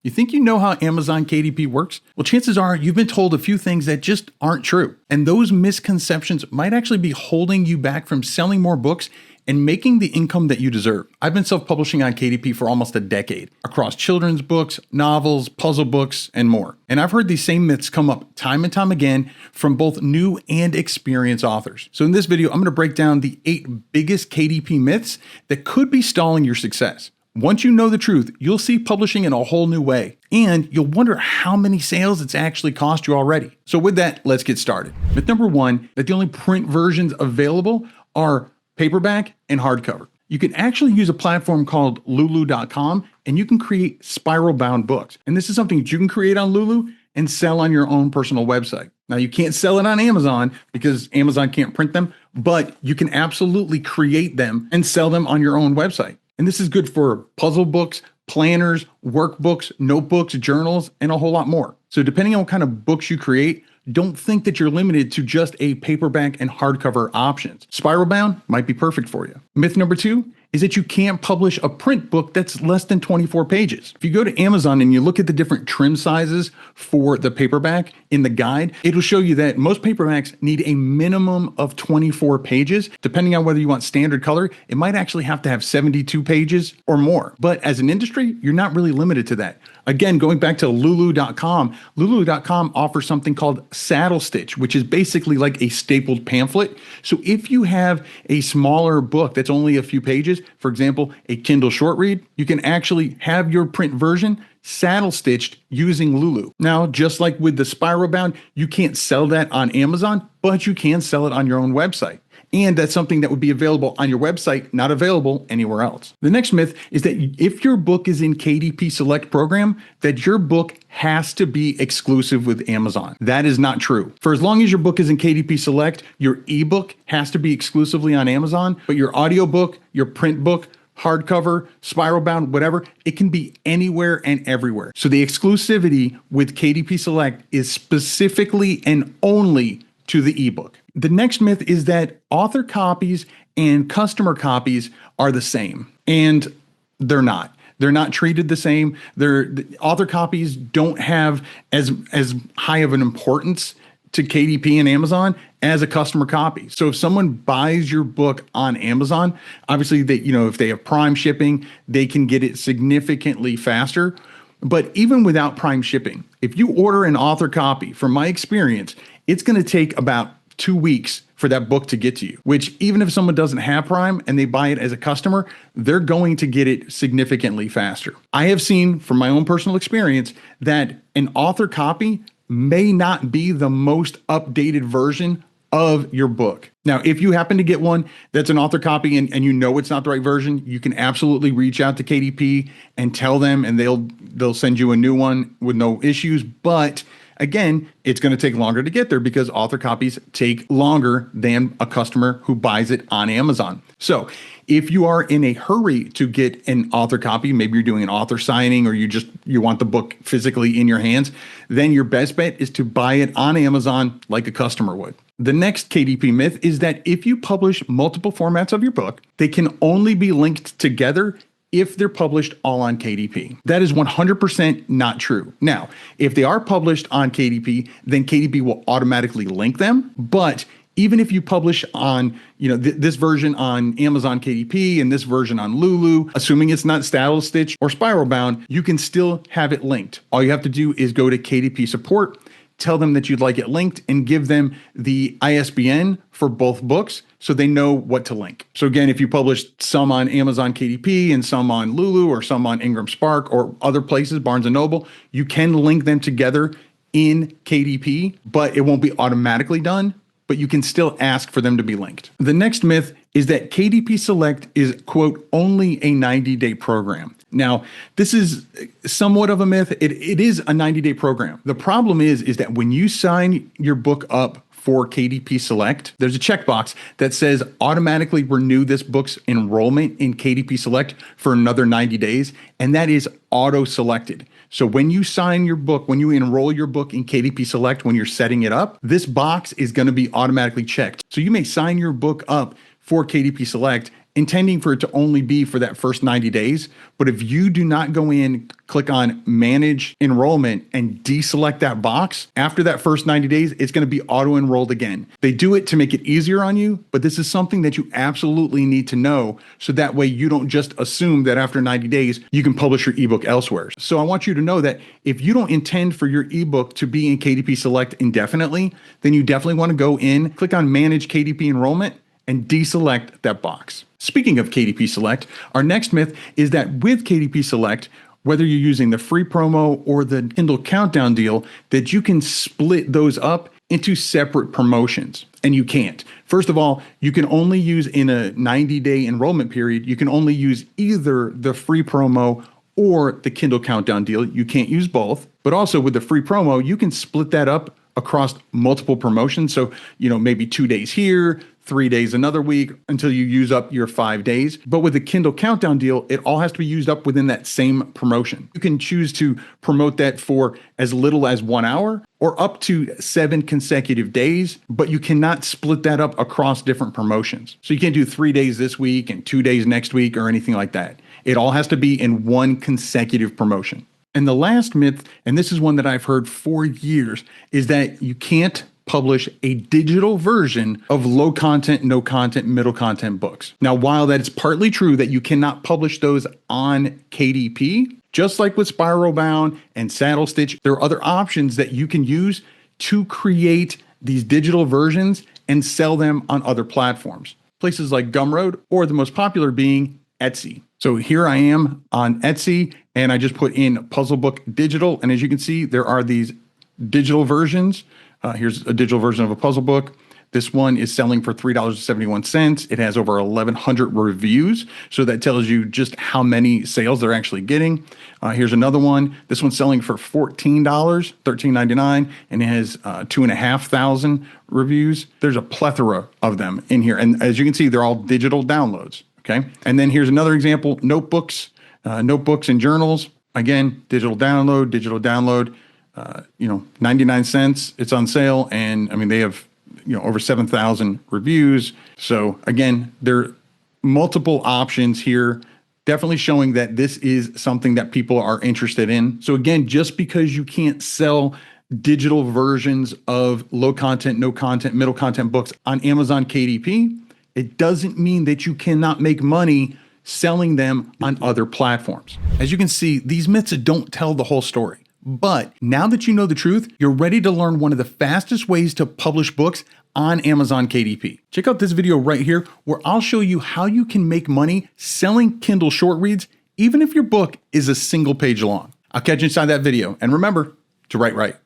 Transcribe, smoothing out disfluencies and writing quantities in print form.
You think you know how Amazon KDP works? Well, chances are you've been told a few things that just aren't true. And those misconceptions might actually be holding you back from selling more books and making the income that you deserve. I've been self-publishing on KDP for almost a decade, across children's books, novels, puzzle books, and more. And I've heard these same myths come up time and time again from both new and experienced authors. So in this video, I'm going to break down the 8 biggest KDP myths that could be stalling your success. Once you know the truth, you'll see publishing in a whole new way, and you'll wonder how many sales it's actually cost you already. So with that, let's get started. Myth number 1, that the only print versions available are paperback and hardcover. You can actually use a platform called lulu.com, and you can create spiral-bound books. And this is something that you can create on Lulu and sell on your own personal website. Now, you can't sell it on Amazon because Amazon can't print them, but you can absolutely create them and sell them on your own website. And this is good for puzzle books, planners, workbooks, notebooks, journals, and a whole lot more. So depending on what kind of books you create, don't think that you're limited to just a paperback and hardcover options. Spiral bound might be perfect for you. Myth number 2 is that you can't publish a print book that's less than 24 pages. If you go to Amazon and you look at the different trim sizes for the paperback in the guide, it'll show you that most paperbacks need a minimum of 24 pages. Depending on whether you want standard color, it might actually have to have 72 pages or more. But as an industry, you're not really limited to that. Again, going back to lulu.com, lulu.com offers something called saddle stitch, which is basically like a stapled pamphlet. So if you have a smaller book that's only a few pages, for example, a Kindle short read, you can actually have your print version saddle stitched using Lulu. Now, just like with the spiral bound, you can't sell that on Amazon, but you can sell it on your own website. And that's something that would be available on your website, not available anywhere else. The next myth is that if your book is in KDP Select program, that your book has to be exclusive with Amazon. That is not true. For as long as your book is in KDP Select, your ebook has to be exclusively on Amazon, but your audiobook, your print book, hardcover, spiral bound, whatever, it can be anywhere and everywhere. So the exclusivity with KDP Select is specifically and only to the ebook. The next myth is that author copies and customer copies are the same, and they're not. They're not treated the same. The author copies don't have as high of an importance to KDP and Amazon as a customer copy. So if someone buys your book on Amazon, obviously if they have Prime shipping, they can get it significantly faster. But even without Prime shipping, if you order an author copy, from my experience, it's going to take about 2 weeks for that book to get to you, which even if someone doesn't have Prime and they buy it as a customer, they're going to get it significantly faster. I have seen from my own personal experience that an author copy may not be the most updated version of your book. Now, if you happen to get one that's an author copy and you know it's not the right version, you can absolutely reach out to KDP and tell them, and they'll send you a new one with no issues. But again, it's going to take longer to get there because author copies take longer than a customer who buys it on Amazon. So if you are in a hurry to get an author copy, maybe you're doing an author signing or you want the book physically in your hands, then your best bet is to buy it on Amazon like a customer would. The next KDP myth is that if you publish multiple formats of your book, they can only be linked together if they're published all on KDP. That is 100% not true. Now, if they are published on KDP, then KDP will automatically link them. But even if you publish on, this version on Amazon KDP and this version on Lulu, assuming it's not saddle stitch or spiral bound, you can still have it linked. All you have to do is go to KDP support, tell them that you'd like it linked, and give them the ISBN for both books so they know what to link. So again, if you publish some on Amazon KDP and some on Lulu or some on Ingram Spark or other places, Barnes & Noble, you can link them together in KDP, but it won't be automatically done, but you can still ask for them to be linked. The next myth is that KDP Select is, quote, only a 90-day program. Now, this is somewhat of a myth. It is a 90-day program. The problem is that when you sign your book up for KDP Select, there's a checkbox that says automatically renew this book's enrollment in KDP Select for another 90 days, and that is auto-selected. So when you sign your book, when you enroll your book in KDP Select, when you're setting it up, this box is going to be automatically checked. So you may sign your book up for KDP Select, intending for it to only be for that first 90 days. But if you do not go in, click on manage enrollment and deselect that box, after that first 90 days, it's going to be auto-enrolled again. They do it to make it easier on you, but this is something that you absolutely need to know so that way you don't just assume that after 90 days, you can publish your ebook elsewhere. So I want you to know that if you don't intend for your ebook to be in KDP Select indefinitely, then you definitely want to go in, click on manage KDP enrollment and deselect that box. Speaking of KDP Select, our next myth is that with KDP Select, whether you're using the free promo or the Kindle countdown deal, that you can split those up into separate promotions. And you can't. First of all, you can only use in a 90-day enrollment period, you can only use either the free promo or the Kindle countdown deal. You can't use both. But also with the free promo, you can split that up across multiple promotions. So, maybe 2 days here, 3 days another week until you use up your 5 days. But with the Kindle countdown deal, it all has to be used up within that same promotion. You can choose to promote that for as little as 1 hour or up to 7 consecutive days, but you cannot split that up across different promotions. So you can't do 3 days this week and 2 days next week or anything like that. It all has to be in one consecutive promotion. And the last myth, and this is one that I've heard for years, is that you can't publish a digital version of low content, no content, middle content books. Now, while that is partly true that you cannot publish those on KDP, just like with Spiral Bound and Saddle Stitch, there are other options that you can use to create these digital versions and sell them on other platforms. Places like Gumroad, or the most popular being Etsy. So here I am on Etsy, and I just put in Puzzle Book Digital. And as you can see, there are these digital versions. Here's a digital version of a puzzle book. This one is selling for $3.71. It has over 1,100 reviews. So that tells you just how many sales they're actually getting. Here's another one. This one's selling for $14, $13.99, and it has 2,500 reviews. There's a plethora of them in here. And as you can see, they're all digital downloads. Okay. And then here's another example, notebooks and journals. Again, digital download, 99 cents. It's on sale. And I mean, they have, over 7,000 reviews. So again, there are multiple options here, definitely showing that this is something that people are interested in. So again, just because you can't sell digital versions of low content, no content, middle content books on Amazon KDP, it doesn't mean that you cannot make money selling them on other platforms. As you can see, these myths don't tell the whole story. But now that you know the truth, you're ready to learn one of the fastest ways to publish books on Amazon KDP. Check out this video right here where I'll show you how you can make money selling Kindle short reads, even if your book is a single page long. I'll catch you inside that video. And remember to write right.